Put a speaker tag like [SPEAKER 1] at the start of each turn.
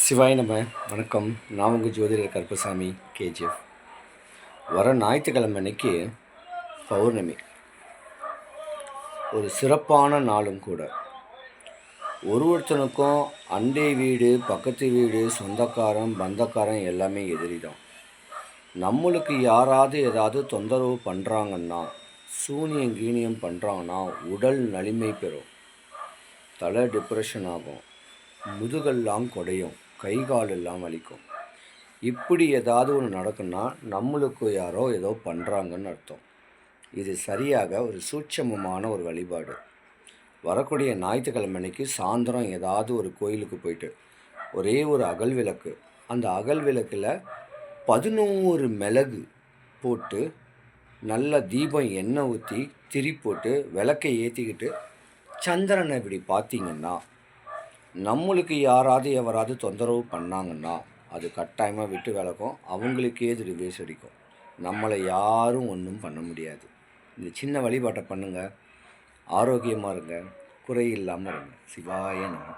[SPEAKER 1] சிவாய நம்ம வணக்கம். நான் உங்கள் ஜோதிடர் கருப்பசாமி கேஜிஎஃப். வர ஞாயிற்றுக்கிழமை அன்னைக்கு பௌர்ணமி, ஒரு சிறப்பான நாளும் கூட. ஒருத்தனுக்கும் அண்டை வீடு, பக்கத்து வீடு, சொந்தக்காரன், பந்தக்காரன் எல்லாமே எதிரி தான். நம்மளுக்கு யாராவது ஏதாவது தொந்தரவு பண்ணுறாங்கன்னா, சூனியம் கீனியம் பண்ணுறாங்கன்னா உடல் நலிமை பெறும், தலை டிப்ரெஷன் ஆகும், முதுகெல்லாம் குடையும், கை கால் எல்லாம் வலிக்கும். இப்படி ஏதாவது ஒன்று நடக்குன்னா நம்மளுக்கு யாரோ ஏதோ பண்ணுறாங்கன்னு அர்த்தம். இது சரியாக ஒரு சூட்சமமான ஒரு வழிபாடு. வரக்கூடிய ஞாயிற்றுக்கிழமை அன்னைக்கு சாயந்தரம் ஏதாவது ஒரு கோயிலுக்கு போயிட்டு ஒரே ஒரு அகல் விளக்கு, அந்த அகல் விளக்கில் 11 மிளகு போட்டு நல்ல தீபம் எண்ணெய் ஊற்றி திரி போட்டு விளக்கை ஏற்றிக்கிட்டு சந்திரனை இப்படி பார்த்தீங்கன்னா, நம்மளுக்கு யாராவது எவராது தொந்தரவு பண்ணாங்கன்னா அது கட்டாயமாக விட்டு விளக்கும், அவங்களுக்கே இது ரிவேஸ் அடிக்கும். நம்மளை யாரும் ஒன்றும் பண்ண முடியாது. இந்த சின்ன வழிபாட்டை பண்ணுங்கள், ஆரோக்கியமாக இருங்க, குறை இல்லாமல் இருங்க. சிவாய நம.